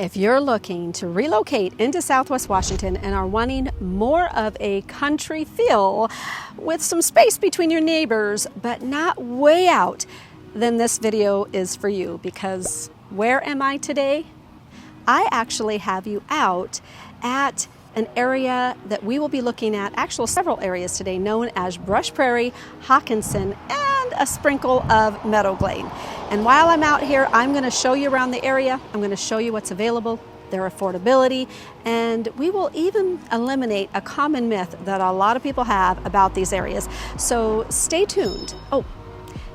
If you're looking to relocate into Southwest Washington and are wanting more of a country feel with some space between your neighbors, but not way out, then this video is for you, because where am I today? I actually have you out at an area that we will be looking at, actually several areas today, known as Brush Prairie, Hockinson, and a sprinkle of Meadow Glade. And while I'm out here, I'm going to show you around the area. I'm going to show you what's available, their affordability, and we will even eliminate a common myth that a lot of people have about these areas. So stay tuned. Oh,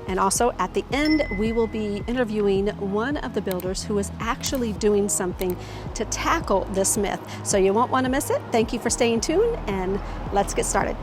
and also at the end, we will be interviewing one of the builders who is actually doing something to tackle this myth. So you won't want to miss it. Thank you for staying tuned, and let's get started.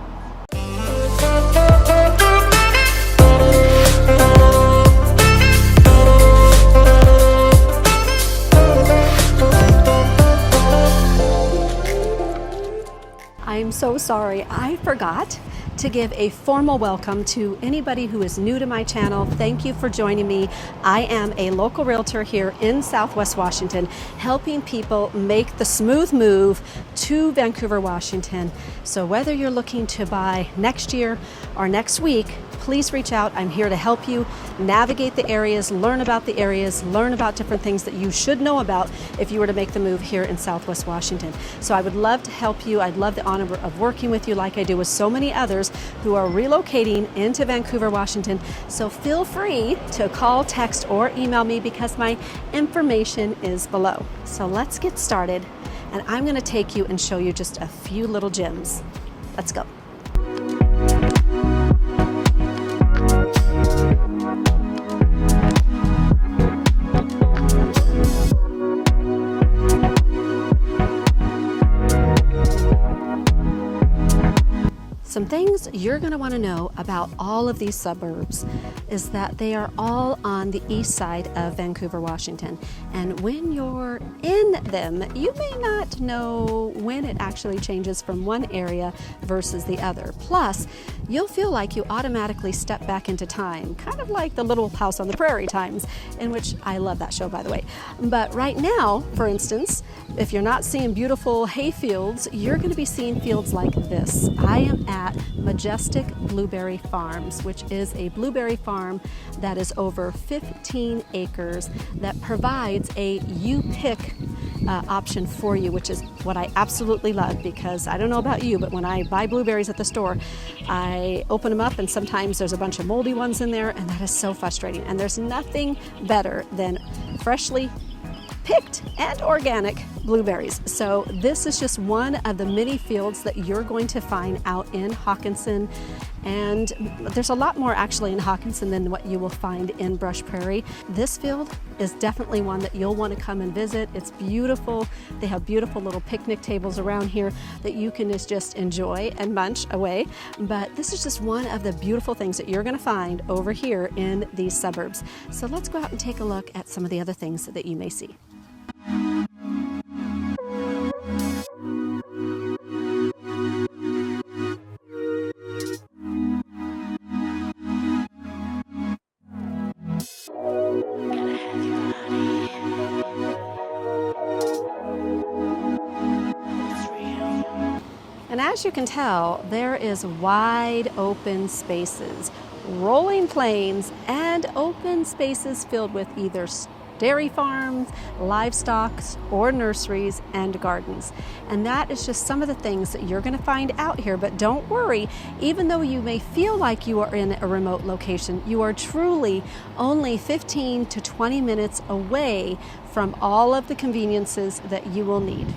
I'm so sorry, I forgot to give a formal welcome to anybody who is new to my channel. Thank you for joining me. I am a local realtor here in Southwest Washington, helping people make the smooth move to Vancouver, Washington. So whether you're looking to buy next year or next week, please reach out. I'm here to help you navigate the areas, learn about the areas, learn about different things that you should know about if you were to make the move here in Southwest Washington. So I would love to help you. I'd love the honor of working with you like I do with so many others who are relocating into Vancouver, Washington. So feel free to call, text, or email me because my information is below. So let's get started, and I'm going to take you and show you just a few little gems. Let's go. Some things you're going to want to know about all of these suburbs is that they are all on the east side of Vancouver, Washington. And when you're in them, you may not know when it actually changes from one area versus the other. Plus, you'll feel like you automatically step back into time, kind of like the Little House on the Prairie times, in which I love that show, by the way. But right now, for instance, if you're not seeing beautiful hay fields, you're going to be seeing fields like this. I am at Majestic Blueberry Farms, which is a blueberry farm that is over 15 acres that provides a you pick option for you, which is what I absolutely love, because I don't know about you, but when I buy blueberries at the store, I open them up and sometimes there's a bunch of moldy ones in there, and that is so frustrating. And there's nothing better than freshly picked and organic blueberries. So this is just one of the many fields that you're going to find out in Hockinson, and there's a lot more actually in Hockinson than what you will find in Brush Prairie. This field is definitely one that you'll want to come and visit. It's beautiful. They have beautiful little picnic tables around here that you can just enjoy and munch away. But this is just one of the beautiful things that you're going to find over here in these suburbs. So let's go out and take a look at some of the other things that you may see. And as you can tell, there is wide open spaces, rolling plains, and open spaces filled with either dairy farms, livestock, or nurseries and gardens. And that is just some of the things that you're going to find out here. But don't worry, even though you may feel like you are in a remote location, you are truly only 15 to 20 minutes away from all of the conveniences that you will need.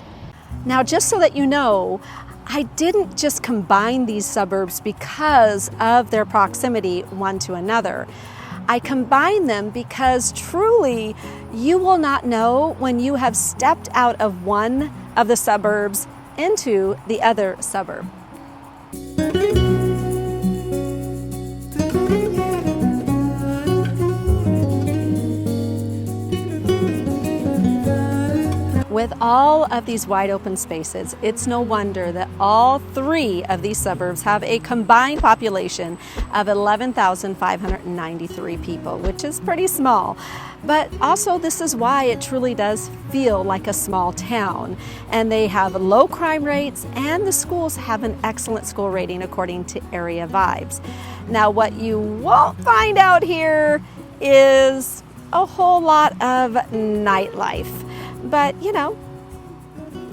Now, just so that you know, I didn't just combine these suburbs because of their proximity one to another. I combine them because truly you will not know when you have stepped out of one of the suburbs into the other suburb. With all of these wide open spaces, it's no wonder that all three of these suburbs have a combined population of 11,593 people, which is pretty small. But also this is why it truly does feel like a small town. And they have low crime rates, and the schools have an excellent school rating according to Area Vibes. Now what you won't find out here is a whole lot of nightlife. But you know,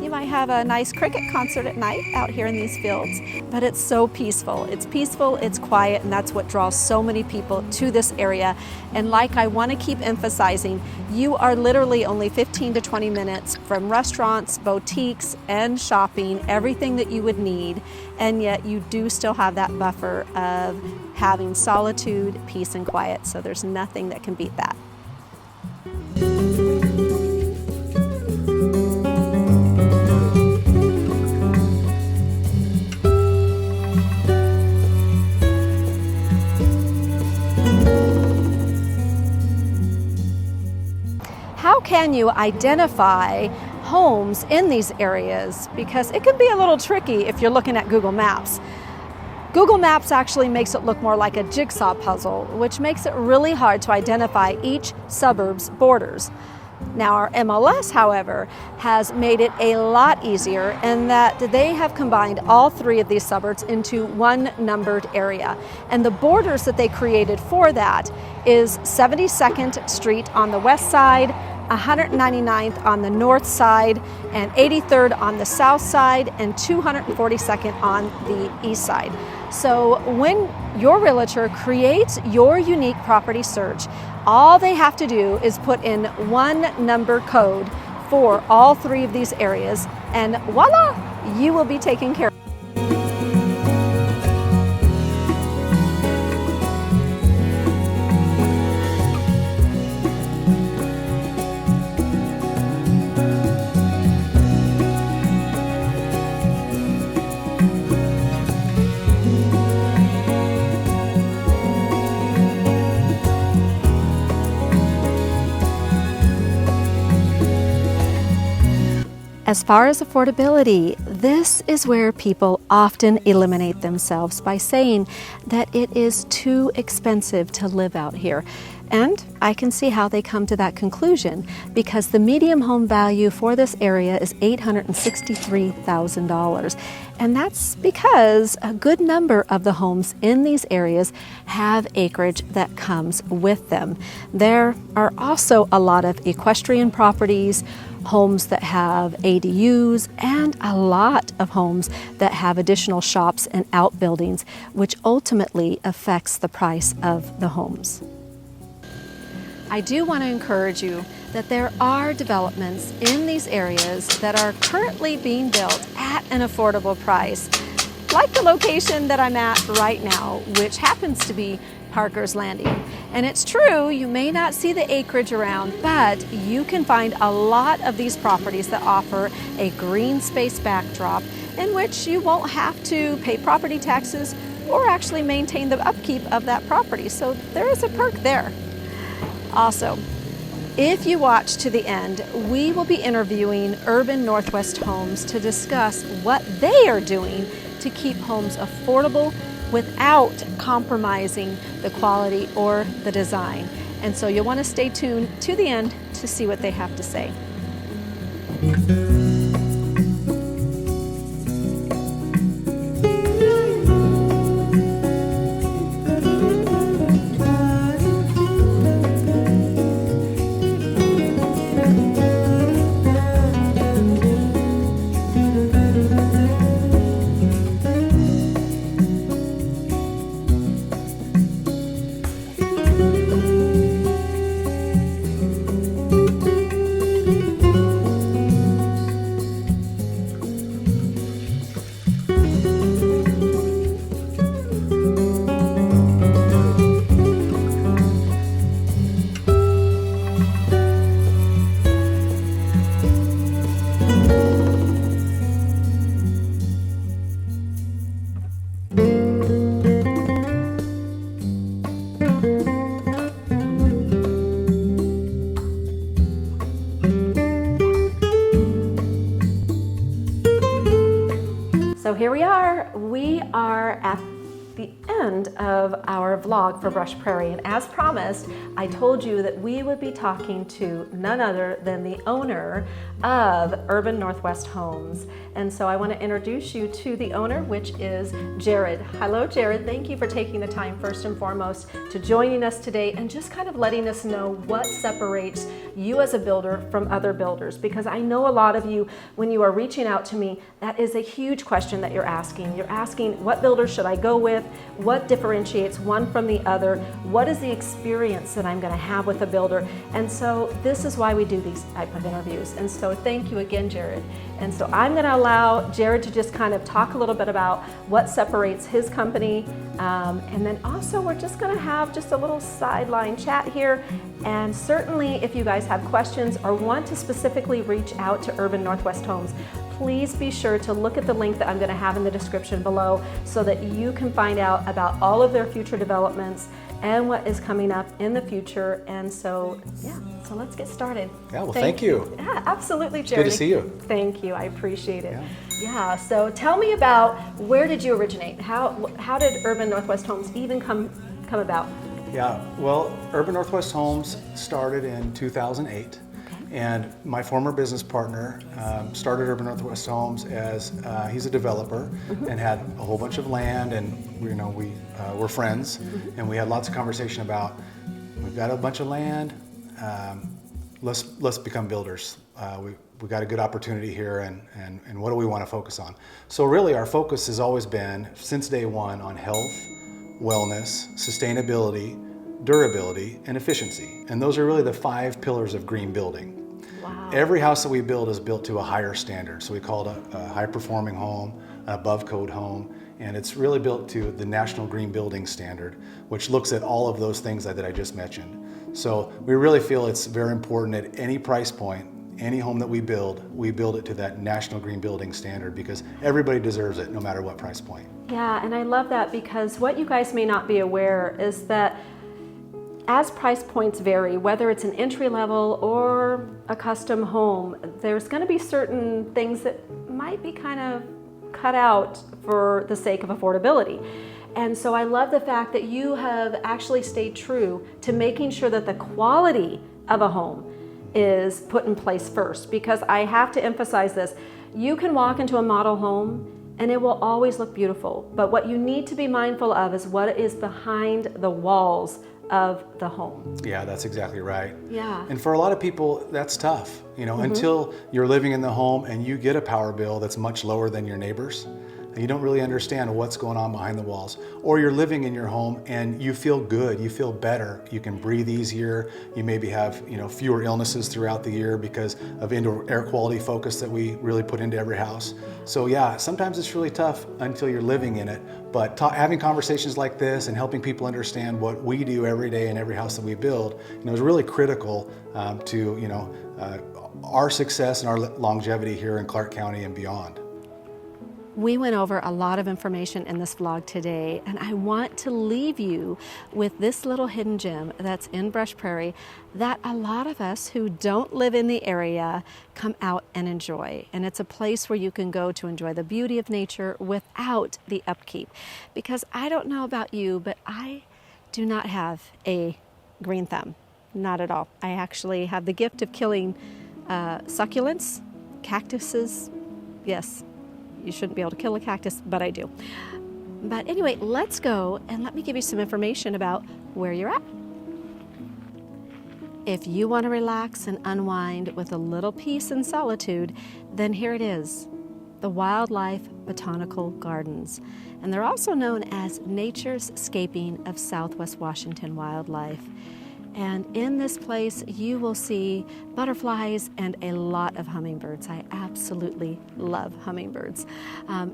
you might have a nice cricket concert at night out here in these fields, but it's so peaceful. It's peaceful, it's quiet, and that's what draws so many people to this area. And like I want to keep emphasizing, you are literally only 15 to 20 minutes from restaurants, boutiques, and shopping, everything that you would need, and yet you do still have that buffer of having solitude, peace, and quiet, so there's nothing that can beat that. How can you identify homes in these areas? Because it can be a little tricky if you're looking at Google Maps. Google Maps actually makes it look more like a jigsaw puzzle, which makes it really hard to identify each suburb's borders. Now our MLS, however, has made it a lot easier in that they have combined all three of these suburbs into one numbered area. And the borders that they created for that is 72nd Street on the west side, 199th on the north side, and 83rd on the south side, and 242nd on the east side. So when your realtor creates your unique property search, all they have to do is put in one number code for all three of these areas, and voila, you will be taken care of. As far as affordability, this is where people often eliminate themselves by saying that it is too expensive to live out here. And I can see how they come to that conclusion, because the median home value for this area is $863,000. And that's because a good number of the homes in these areas have acreage that comes with them. There are also a lot of equestrian properties, homes that have ADUs, and a lot of homes that have additional shops and outbuildings, which ultimately affects the price of the homes. I do want to encourage you that there are developments in these areas that are currently being built at an affordable price, like the location that I'm at right now, which happens to be Parker's Landing. And it's true, you may not see the acreage around, but you can find a lot of these properties that offer a green space backdrop in which you won't have to pay property taxes or actually maintain the upkeep of that property. So there is a perk there. Also, if you watch to the end, we will be interviewing Urban Northwest Homes to discuss what they are doing to keep homes affordable without compromising the quality or the design. And so you'll want to stay tuned to the end to see what they have to say. So here we are at the end of our vlog for Brush Prairie, and as promised, I told you that we would be talking to none other than the owner of Urban Northwest Homes. And so I want to introduce you to the owner, which is Jared. Hello, Jared. Thank you for taking the time, first and foremost, to joining us today and just kind of letting us know what separates you as a builder from other builders. Because I know a lot of you, when you are reaching out to me, that is a huge question that you're asking. You're asking, what builder should I go with? What differentiates one from the other? What is the experience that I'm going to have with a builder? And so this is why we do these type of interviews. And so thank you again, Jared. And so I'm going to allow Jared to just kind of talk a little bit about what separates his company. And then also we're just going to have just a little sideline chat here. And certainly if you guys have questions or want to specifically reach out to Urban Northwest Homes, please be sure to look at the link that I'm going to have in the description below so that you can find out about all of their future developments and what is coming up in the future. And so, yeah, so let's get started. Yeah, well, thank you. Yeah, absolutely, Jared. Good to see you. Thank you, I appreciate it. Yeah, so tell me about, where did you originate? How did Urban Northwest Homes even come about? Yeah, well, Urban Northwest Homes started in 2008. And my former business partner started Urban Northwest Homes as he's a developer and had a whole bunch of land, and we were friends, and we had lots of conversation about, we've got a bunch of land, let's become builders. We got a good opportunity here, and what do we want to focus on? So really our focus has always been, since day one, on health, wellness, sustainability, durability, and efficiency. And those are really the 5 pillars of green building. Wow. Every house that we build is built to a higher standard. So we call it a high-performing home, an above-code home, and it's really built to the National Green Building Standard, which looks at all of those things that I just mentioned. So we really feel it's very important at any price point, any home that we build it to that National Green Building Standard, because everybody deserves it, no matter what price point. Yeah, and I love that, because what you guys may not be aware is that as price points vary, whether it's an entry level or a custom home, there's going to be certain things that might be kind of cut out for the sake of affordability. And so I love the fact that you have actually stayed true to making sure that the quality of a home is put in place first, because I have to emphasize this. You can walk into a model home and it will always look beautiful, but what you need to be mindful of is what is behind the walls of the home. Yeah, that's exactly right. Yeah. And for a lot of people, that's tough, until you're living in the home and you get a power bill that's much lower than your neighbors. And you don't really understand what's going on behind the walls. Or you're living in your home and you feel good, you feel better, you can breathe easier, you maybe have fewer illnesses throughout the year because of indoor air quality focus that we really put into every house. So yeah, sometimes it's really tough until you're living in it, but having conversations like this and helping people understand what we do every day in every house that we build, is really critical to our success and our longevity here in Clark County and beyond. We went over a lot of information in this vlog today, and I want to leave you with this little hidden gem that's in Brush Prairie that a lot of us who don't live in the area come out and enjoy. And it's a place where you can go to enjoy the beauty of nature without the upkeep. Because I don't know about you, but I do not have a green thumb. Not at all. I actually have the gift of killing succulents, cactuses. Yes. You shouldn't be able to kill a cactus, but I do. But anyway, let's go and let me give you some information about where you're at. If you want to relax and unwind with a little peace and solitude, then here it is, the Wildlife Botanical Gardens. And they're also known as Nature's Scaping of Southwest Washington Wildlife. And in this place, you will see butterflies and a lot of hummingbirds. I absolutely love hummingbirds.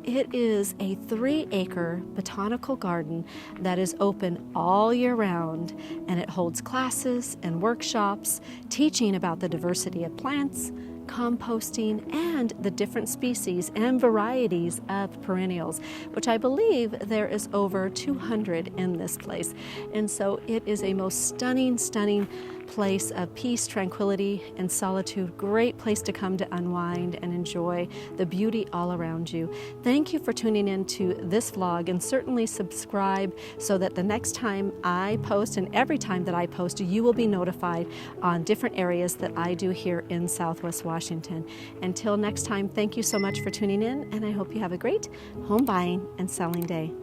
It is a 3-acre botanical garden that is open all year round, and it holds classes and workshops teaching about the diversity of plants, composting, and the different species and varieties of perennials, which I believe there is over 200 in this place. And so it is a most stunning place of peace, tranquility, and solitude. Great place to come to unwind and enjoy the beauty all around you. Thank you for tuning in to this vlog, and certainly subscribe so that the next time I post and every time that I post, you will be notified on different areas that I do here in Southwest Washington. Until next time, thank you so much for tuning in, and I hope you have a great home buying and selling day.